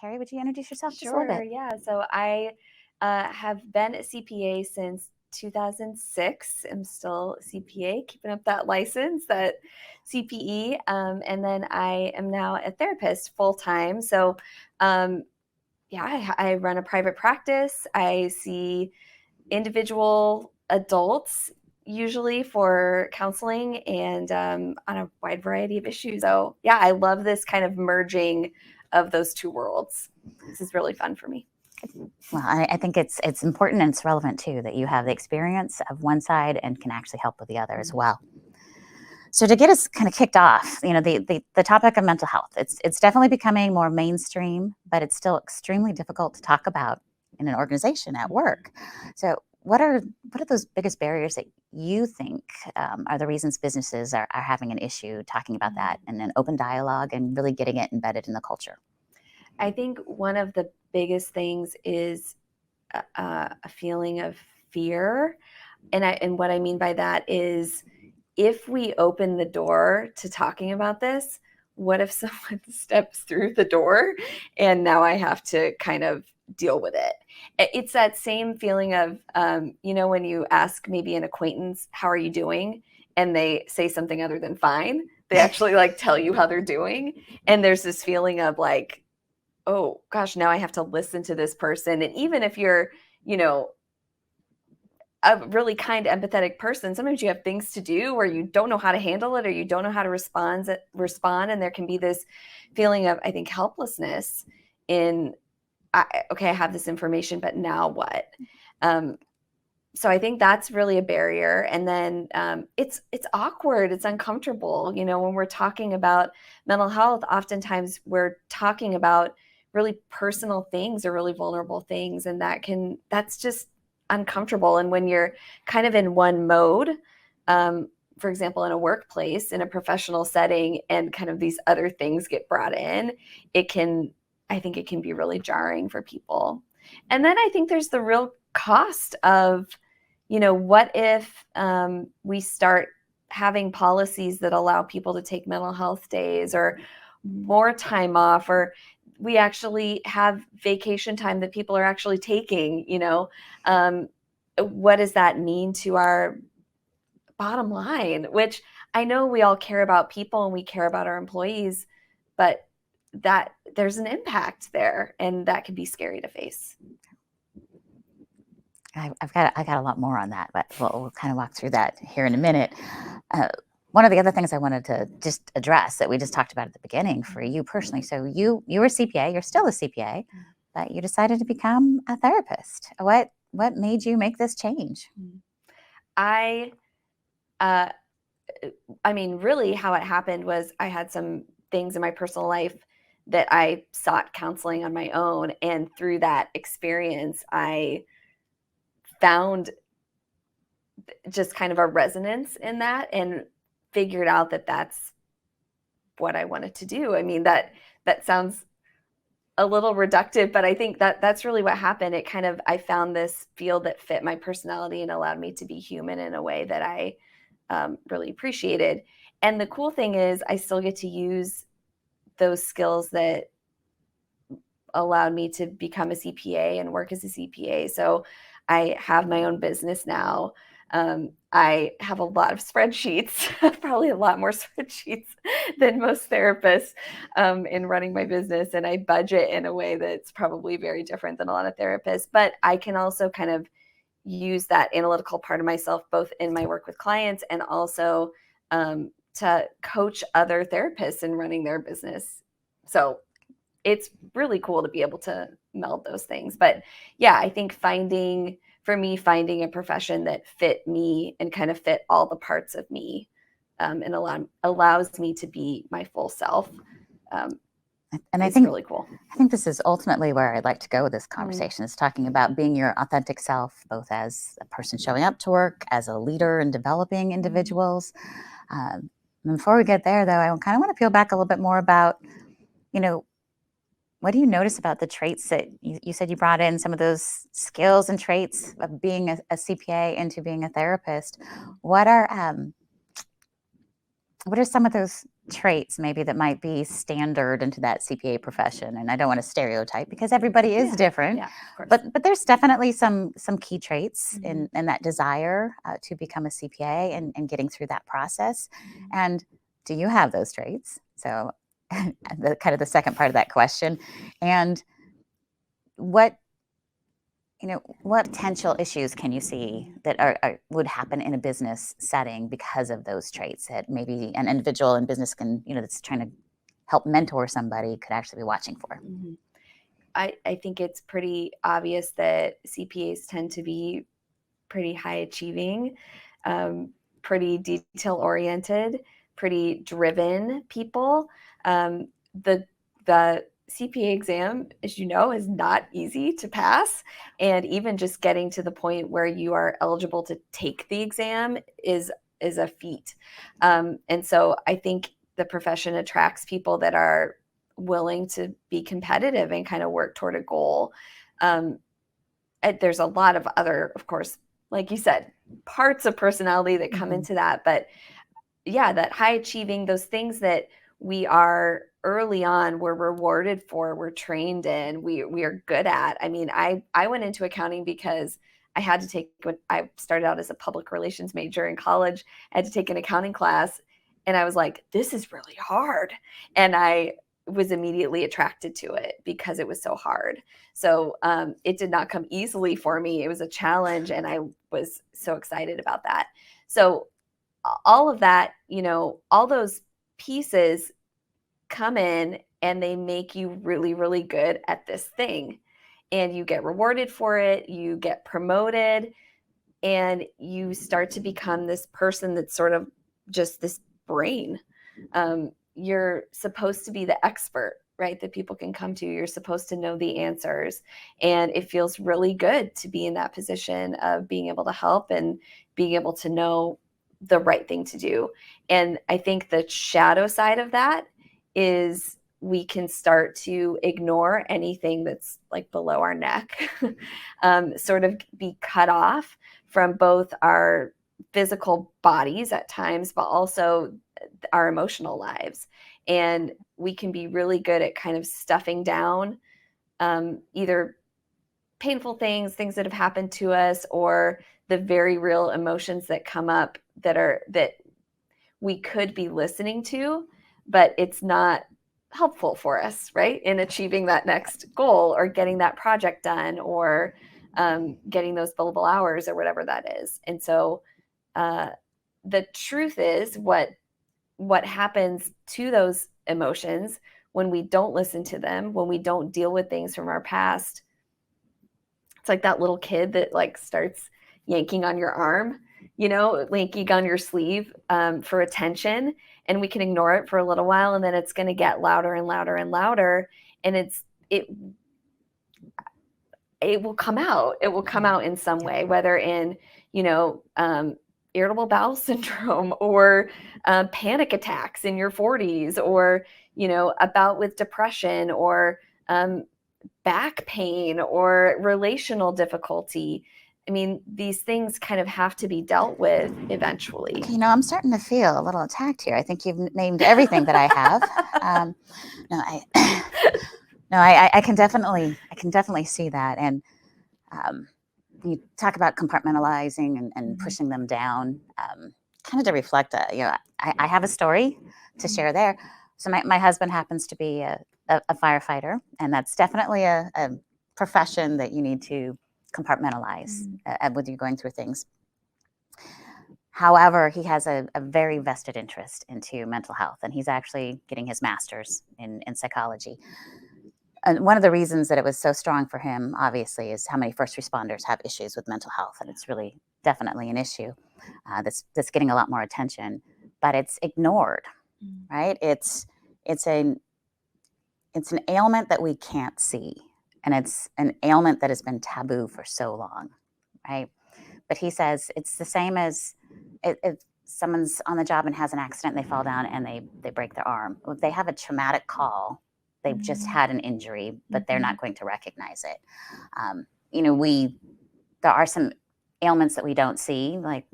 Carrie, would you introduce yourself just a little Sure, bit? yeah. So I have been a CPA since 2006. I'm still a CPA, keeping up that license, that CPE. And then I am now a therapist full time. So, yeah, I run a private practice. I see individual adults usually for counseling and on a wide variety of issues. So yeah, I love this kind of merging of those two worlds. This is really fun for me. Well, I think it's important and it's relevant too that you have the experience of one side and can actually help with the other as well. So to get us kind of kicked off, the topic of mental health, it's definitely becoming more mainstream, but it's still extremely difficult to talk about in an organization at work. So what are those biggest barriers that you think are the reasons businesses are having an issue talking about that in an open dialogue and really getting it embedded in the culture? I think one of the biggest things is a feeling of fear. And what I mean by that is if we open the door to talking about this, what if someone steps through the door and now I have to kind of deal with it? It's that same feeling of, when you ask maybe an acquaintance, how are you doing? And they say something other than fine. They actually like tell you how they're doing. And there's this feeling of like, oh gosh, now I have to listen to this person. And even if you're, a really kind, empathetic person, sometimes you have things to do where you don't know how to handle it or you don't know how to respond. And there can be this feeling of, I think, helplessness in, okay, I have this information, but now what? So I think that's really a barrier. And then it's awkward. It's uncomfortable. When we're talking about mental health, oftentimes we're talking about really personal things or really vulnerable things. And that's just uncomfortable. And when you're kind of in one mode, for example, in a workplace, in a professional setting, and kind of these other things get brought in, I think it can be really jarring for people. And then I think there's the real cost of, what if we start having policies that allow people to take mental health days or more time off, or we actually have vacation time that people are actually taking, what does that mean to our bottom line? Which I know we all care about people and we care about our employees, but that there's an impact there and that can be scary to face. I got a lot more on that, but we'll kind of walk through that here in a minute. One of the other things I wanted to just address that we just talked about at the beginning for you personally. So you were a CPA, you're still a CPA, but you decided to become a therapist. What made you make this change? I mean, really how it happened was I had some things in my personal life that I sought counseling on my own. And through that experience, I found just kind of a resonance in that and figured out that that's what I wanted to do. I mean, that sounds a little reductive, but I think that's really what happened. I found this field that fit my personality and allowed me to be human in a way that I really appreciated. And the cool thing is I still get to use those skills that allowed me to become a CPA and work as a CPA. So I have my own business now. I have a lot of spreadsheets, probably a lot more spreadsheets than most therapists in running my business. And I budget in a way that's probably very different than a lot of therapists. But I can also kind of use that analytical part of myself, both in my work with clients and also to coach other therapists in running their business. So it's really cool to be able to meld those things. But yeah, I think finding a profession that fit me and kind of fit all the parts of me and allows me to be my full self. And I think really cool. I think this is ultimately where I'd like to go with this conversation is talking about being your authentic self, both as a person showing up to work, as a leader and developing individuals. Before we get there, though, I kind of want to peel back a little bit more about, what do you notice about the traits that you said you brought in some of those skills and traits of being a CPA into being a therapist? What are some of those traits maybe that might be standard into that CPA profession. And I don't want to stereotype because everybody is different. Yeah, of course. But there's definitely some key traits Mhm. in that desire to become a CPA and getting through that process. And do you have those traits? So the kind of the second part of that question. And what what potential issues can you see that would happen in a business setting because of those traits that maybe an individual in business can, that's trying to help mentor somebody could actually be watching for? Mhm. I think it's pretty obvious that CPAs tend to be pretty high achieving, pretty detail oriented, pretty driven people. The CPA exam, as you know, is not easy to pass, and even just getting to the point where you are eligible to take the exam is a feat. And so I think the profession attracts people that are willing to be competitive and kind of work toward a goal. There's a lot of other, of course, like you said, parts of personality that come into that. But yeah, that high achieving, those things that we are early on, we're rewarded for, we're trained in, we are good at. I mean, I went into accounting because I had to take, when I started out as a public relations major in college, I had to take an accounting class. And I was like, this is really hard. And I was immediately attracted to it because it was so hard. So it did not come easily for me. It was a challenge, and I was so excited about that. So all of that, all those pieces come in and they make you really, really good at this thing. And you get rewarded for it, you get promoted, and you start to become this person that's sort of just this brain. You're supposed to be the expert, right? That people can come to. You're supposed to know the answers. And it feels really good to be in that position of being able to help and being able to know the right thing to do. And I think the shadow side of that is we can start to ignore anything that's like below our neck, sort of be cut off from both our physical bodies at times, but also our emotional lives. And we can be really good at kind of stuffing down either painful things that have happened to us, or the very real emotions that come up that we could be listening to, but it's not helpful for us, right? In achieving that next goal or getting that project done, or getting those billable hours or whatever that is. And so the truth is what happens to those emotions when we don't listen to them, when we don't deal with things from our past. It's like that little kid that like starts yanking on your arm, yanking on your sleeve for attention, and we can ignore it for a little while, and then it's going to get louder and louder and louder, and it will come out. It will come out in some way, whether in irritable bowel syndrome, or panic attacks in your 40s, or a bout with depression, or back pain, or relational difficulty. I mean, these things kind of have to be dealt with eventually. Okay, I'm starting to feel a little attacked here. I think you've named everything that I have. No, I can definitely see that. And you talk about compartmentalizing and pushing them down, kind of to reflect. I have a story to share there. So my husband happens to be a firefighter, and that's definitely a profession that you need to compartmentalize when you're going through things. However, he has a very vested interest into mental health, and he's actually getting his master's in psychology. And one of the reasons that it was so strong for him, obviously, is how many first responders have issues with mental health, and it's really definitely an issue that's getting a lot more attention, but it's ignored, right? It's an ailment that we can't see, and it's an ailment that has been taboo for so long, right? But he says it's the same as if someone's on the job and has an accident, and they fall down and they break their arm. If they have a traumatic call, they've just had an injury, but they're not going to recognize it. There are some ailments that we don't see, like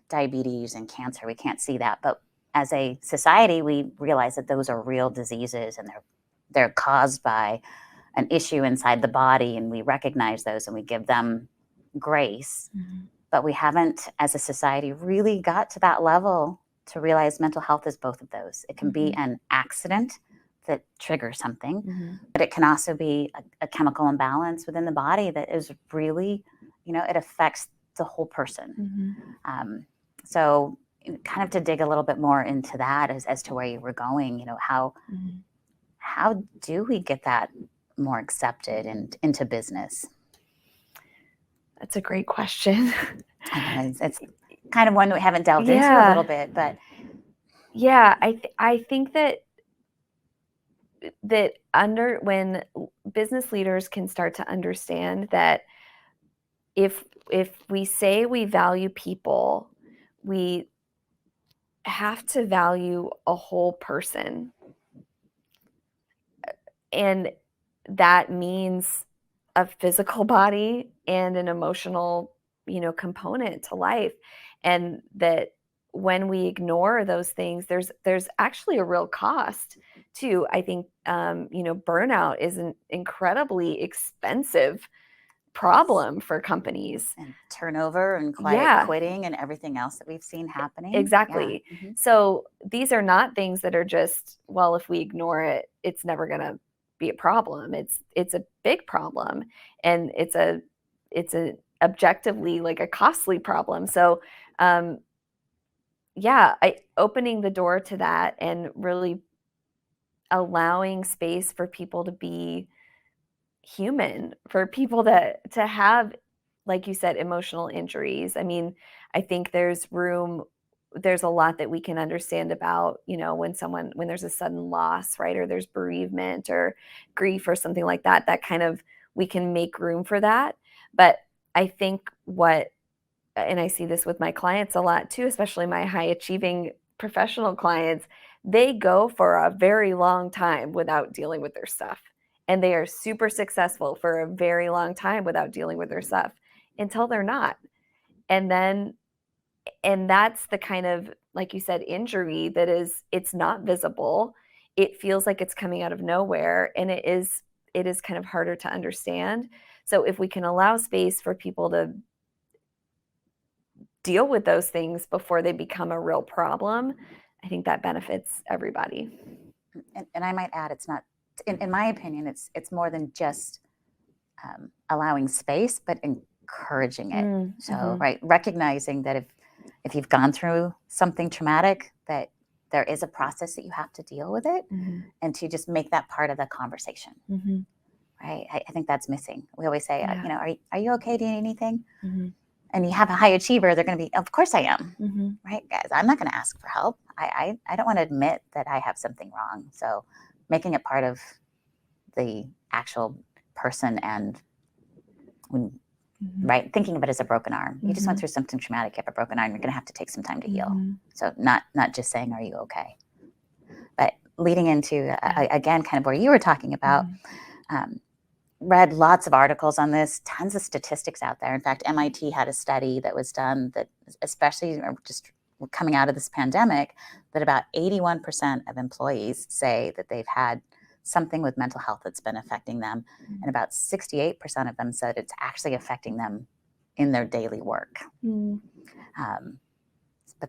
diabetes and cancer. We can't see that, but as a society, we realize that those are real diseases and they're caused by an issue inside the body, and we recognize those and we give them grace. But we haven't, as a society, really got to that level to realize mental health is both of those. It can be an accident that triggers something, but it can also be a chemical imbalance within the body that is really, it affects the whole person. So kind of to dig a little bit more into that as to where you were going, how do we get that more accepted and into business? That's a great question. I know it's kind of one we haven't delved into a little bit, but yeah, I think that when business leaders can start to understand that if we say we value people, we have to value a whole person. And that means a physical body and an emotional, component to life. And that when we ignore those things, there's actually a real cost too. I think, burnout is an incredibly expensive problem for companies. And turnover and quiet quitting and everything else that we've seen happening. Exactly. Yeah. So these are not things that are just, well, if we ignore it, it's never going to be a problem. It's a big problem, and it's a objectively like a costly problem. So opening the door to that and really allowing space for people to be human, for people to have, like you said, emotional injuries. I mean, I think there's a lot that we can understand about, when there's a sudden loss, right? Or there's bereavement or grief or something like that, we can make room for that. But I think and I see this with my clients a lot too, especially my high achieving professional clients, they go for a very long time without dealing with their stuff. And they are super successful for a very long time without dealing with their stuff until they're not. And that's the kind of, like you said, injury that it's not visible. It feels like it's coming out of nowhere, and it is kind of harder to understand. So if we can allow space for people to deal with those things before they become a real problem, I think that benefits everybody. And I might add, it's not, in my opinion, it's more than just allowing space, but encouraging it. So, right, recognizing that if you've gone through something traumatic, that there is a process that you have to deal with it, and to just make that part of the conversation. Right? I think that's missing. We always say, are you okay? Do you need anything? And you have a high achiever, they're going to be, of course I am. Right, guys? I'm not going to ask for help. I don't want to admit that I have something wrong. So making it part of the actual person, and right, thinking of it as a broken arm. You just went through something traumatic, you have a broken arm, you're going to have to take some time to heal. So not just saying, are you okay? But leading into, again, kind of where you were talking about, read lots of articles on this, tons of statistics out there. In fact, MIT had a study that was done that, especially just coming out of this pandemic, that about 81% of employees say that they've had something with mental health that's been affecting them. And about 68% of them said it's actually affecting them in their daily work. But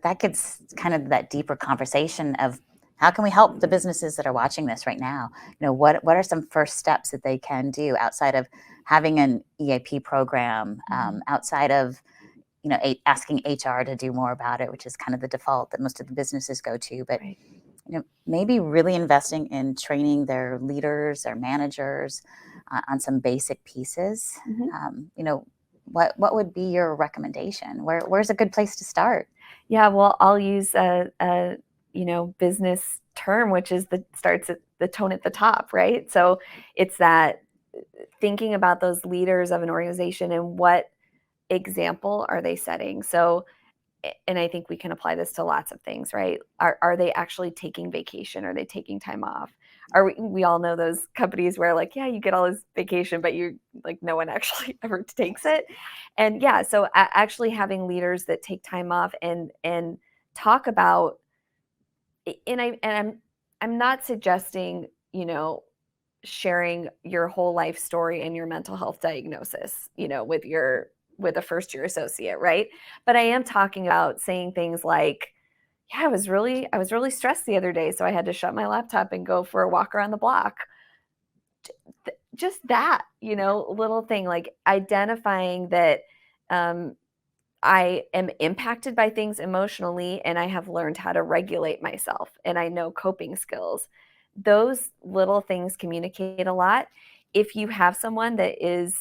that gets kind of that deeper conversation of, how can we help the businesses that are watching this right now? What are some first steps that they can do outside of having an EAP program, outside of, asking HR to do more about it, which is kind of the default that most of the businesses go to. But, maybe really investing in training their leaders, their managers on some basic pieces. What would be your recommendation? Where's a good place to start? Yeah, well, I'll use a business term, which is starts at the tone at the top, right? So it's that thinking about those leaders of an organization and what example are they setting. So, and I think we can apply this to lots of things, right? Are they actually taking vacation? Are they taking time off? We all know those companies where, like, yeah, you get all this vacation, but you, like, no one actually ever takes it. And yeah, so actually having leaders that take time off and talk about I'm not suggesting, sharing your whole life story and your mental health diagnosis, with a first year associate, right? But I am talking about saying things like, yeah, I was really stressed the other day, so I had to shut my laptop and go for a walk around the block. Just that, little thing, like identifying that I am impacted by things emotionally and I have learned how to regulate myself and I know coping skills. Those little things communicate a lot. If you have someone that is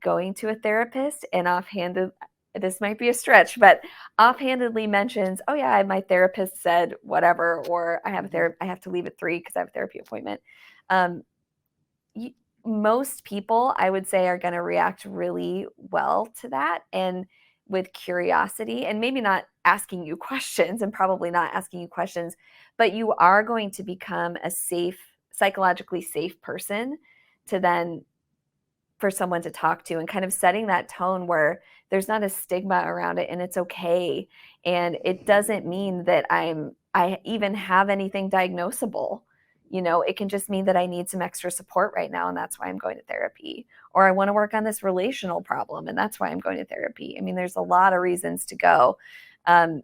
going to a therapist and offhanded, this might be a stretch, but offhandedly mentions, oh yeah, my therapist said whatever, or I have to leave at 3 because I have a therapy appointment. Um, Most people, I would say, are going to react really well to that and with curiosity, and maybe not asking you questions, and probably not asking you questions, but you are going to become a safe, psychologically safe person to then for someone to talk to, and kind of setting that tone where there's not a stigma around it and it's okay. And it doesn't mean that I even have anything diagnosable. It can just mean that I need some extra support right now and that's why I'm going to therapy. Or I want to work on this relational problem and that's why I'm going to therapy. I mean, there's a lot of reasons to go. And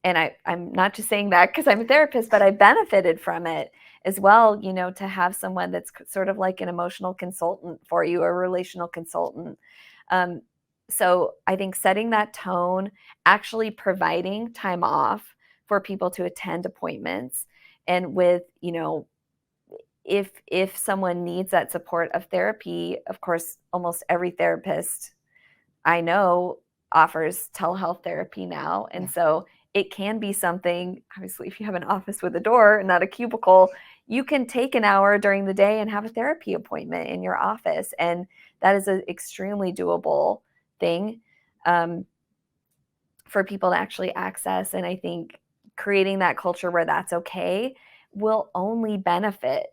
I'm not just saying that because I'm a therapist, but I benefited from it as well, to have someone that's sort of like an emotional consultant for you, a relational consultant. So I think setting that tone, actually providing time off for people to attend appointments, and with, if someone needs that support of therapy, of course, almost every therapist I know offers telehealth therapy now. And so it can be something, obviously, if you have an office with a door and not a cubicle, you can take an hour during the day and have a therapy appointment in your office. And that is an extremely doable thing for people to actually access. And I think creating that culture where that's okay will only benefit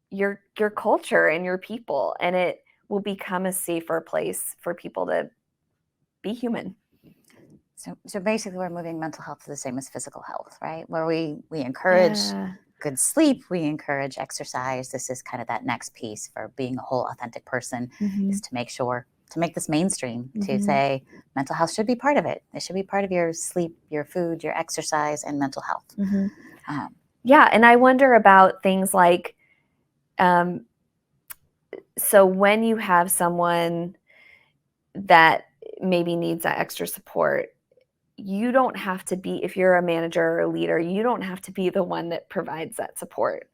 your culture and your people, and it will become a safer place for people to be human. So basically, we're moving mental health to the same as physical health, right? Where we encourage good sleep, we encourage exercise. This is kind of that next piece for being a whole authentic person, is to make sure to make this mainstream, to say mental health should be part of it. It should be part of your sleep, your food, your exercise, and mental health. Yeah, and I wonder about things like, so when you have someone that maybe needs that extra support, you don't have to be, if you're a manager or a leader, you don't have to be the one that provides that support.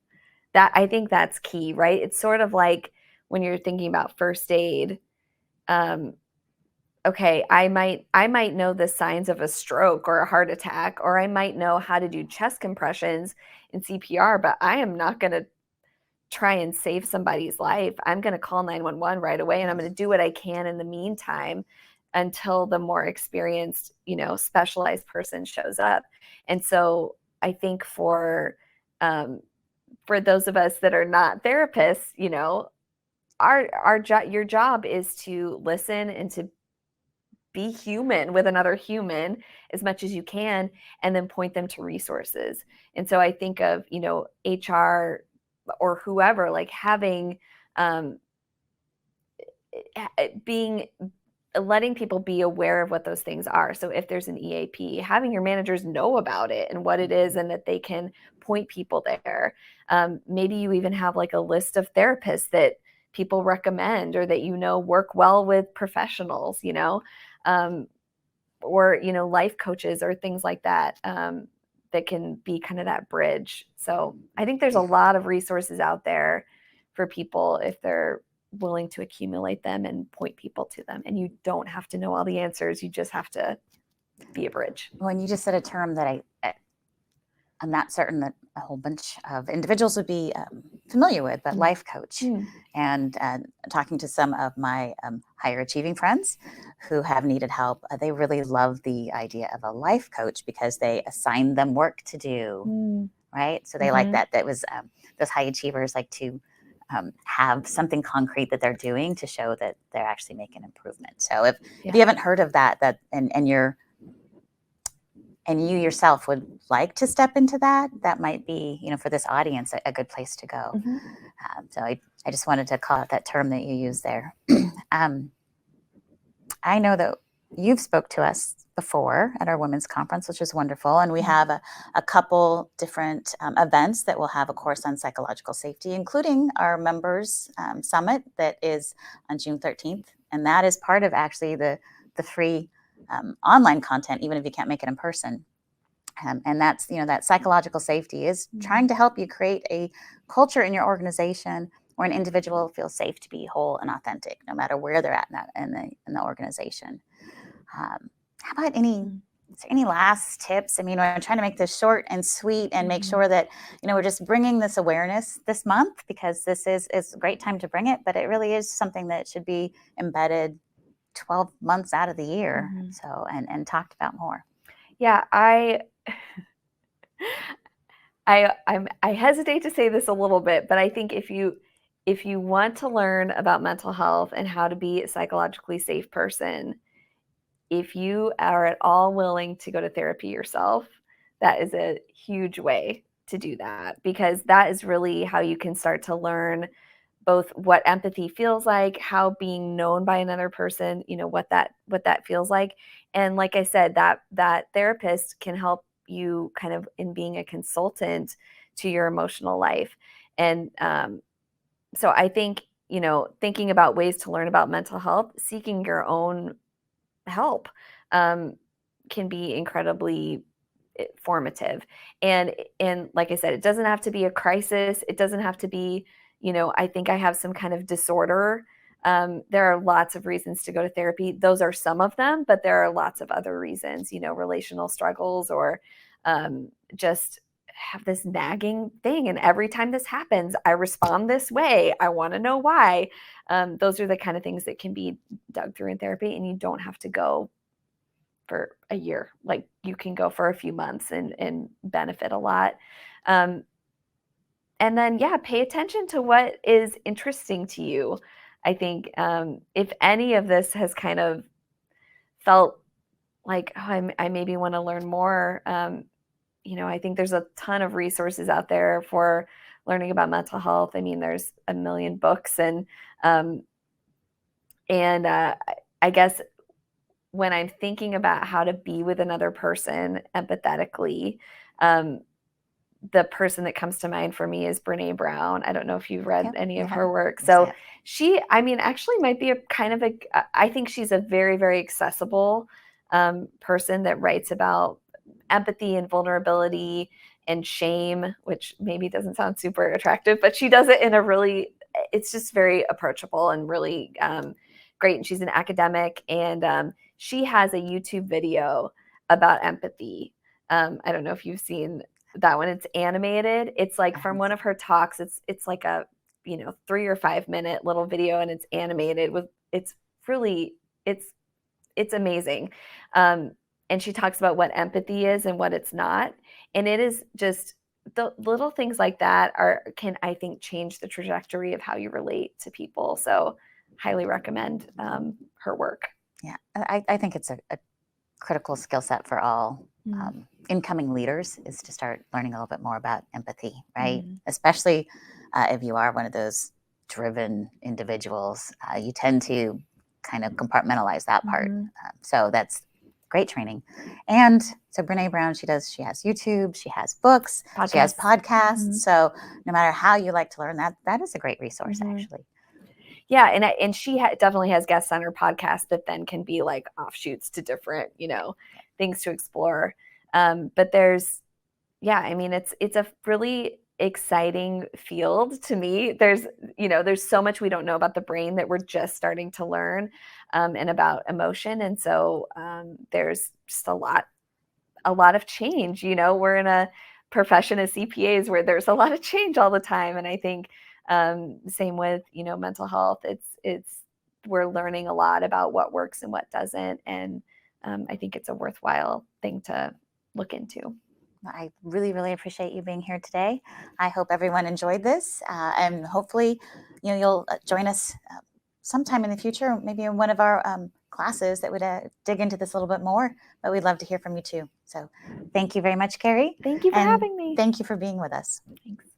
That, I think that's key, right? It's sort of like when you're thinking about first aid. Okay, I might know the signs of a stroke or a heart attack, or I might know how to do chest compressions in CPR, but I am not going to try and save somebody's life. I'm going to call 911 right away, and I'm going to do what I can in the meantime until the more experienced, specialized person shows up. And so I think for those of us that are not therapists, our job, your job is to listen and to be human with another human as much as you can, and then point them to resources. And so I think of, HR or whoever, like having, letting people be aware of what those things are. So if there's an EAP, having your managers know about it and what it is, and that they can point people there. Maybe you even have like a list of therapists that people recommend, or that work well with professionals, or life coaches or things like that, that can be kind of that bridge. So I think there's a lot of resources out there for people if they're willing to accumulate them and point people to them. And you don't have to know all the answers. You just have to be a bridge. When you just said a term that I'm not certain that a whole bunch of individuals would be familiar with, but life coach. And talking to some of my higher achieving friends who have needed help, they really love the idea of a life coach because they assign them work to do, right? So they like that. That was those high achievers like to have something concrete that they're doing to show that they're actually making improvement. So if you haven't heard of that and you're and you yourself would like to step into that, that might be, for this audience, a good place to go. Mhm. So I just wanted to call out that term that you used there. I know that you've spoke to us before at our women's conference, which is wonderful. And we have a couple different events that will have a course on psychological safety, including our members summit that is on June 13th. And that is part of actually the free online content, even if you can't make it in person. And that's, that psychological safety is trying to help you create a culture in your organization where an individual feels safe to be whole and authentic, no matter where they're at in the organization. How about is there any last tips? I mean, we're trying to make this short and sweet and make sure that, we're just bringing this awareness this month, because this is a great time to bring it, but it really is something that should be embedded 12 months out of the year. So, and talked about more. Yeah, I hesitate to say this a little bit, but I think if you want to learn about mental health and how to be a psychologically safe person, if you are at all willing to go to therapy yourself, that is a huge way to do that, because that is really how you can start to learn both what empathy feels like, how being known by another person, what that feels like. And like I said, that therapist can help you kind of in being a consultant to your emotional life. And so I think, thinking about ways to learn about mental health, seeking your own help can be incredibly formative. And like I said, it doesn't have to be a crisis. It doesn't have to be, I think I have some kind of disorder. There are lots of reasons to go to therapy. Those are some of them, but there are lots of other reasons, relational struggles, or just have this nagging thing. And every time this happens, I respond this way. I want to know why. Those are the kind of things that can be dug through in therapy, and you don't have to go for a year. Like, you can go for a few months and benefit a lot. And then, pay attention to what is interesting to you. I think if any of this has kind of felt like, I maybe want to learn more, I think there's a ton of resources out there for learning about mental health. I mean, there's a million books, and I guess when I'm thinking about how to be with another person empathetically, the person that comes to mind for me is Brené Brown. I don't know if you've read any of her work. So she, actually might be I think she's a very, very accessible person that writes about empathy and vulnerability and shame, which maybe doesn't sound super attractive, but she does it in it's just very approachable and really great. And she's an academic, and she has a YouTube video about empathy. I don't know if you've seen that one. It's animated. It's like from one of her talks. It's like a 3 or 5 minute little video, and it's animated it's amazing. And she talks about what empathy is and what it's not. And it is just the little things like that can, I think, change the trajectory of how you relate to people. So highly recommend her work. Yeah, I think it's a critical skill set for all incoming leaders, is to start learning a little bit more about empathy, right? Especially if you are one of those driven individuals, you tend to kind of compartmentalize that part. So that's great training. And so Brené Brown, she has YouTube, she has books, she has podcasts. So no matter how you like to learn, that is a great resource, actually. Yeah, and she definitely has guests on her podcast that then can be like offshoots to different, things to explore. But there's a really exciting field to me. There's so much we don't know about the brain that we're just starting to learn, and about emotion. And so there's just a lot of change. We're in a profession as CPAs where there's a lot of change all the time. And I think same with, mental health. We're learning a lot about what works and what doesn't. And I think it's a worthwhile thing to look into. I really, really appreciate you being here today. I hope everyone enjoyed this, and hopefully, you'll join us sometime in the future, maybe in one of our classes that would dig into this a little bit more, but we'd love to hear from you too. So thank you very much, Carrie. Thank you for And having me. thank you for being with us. Thanks.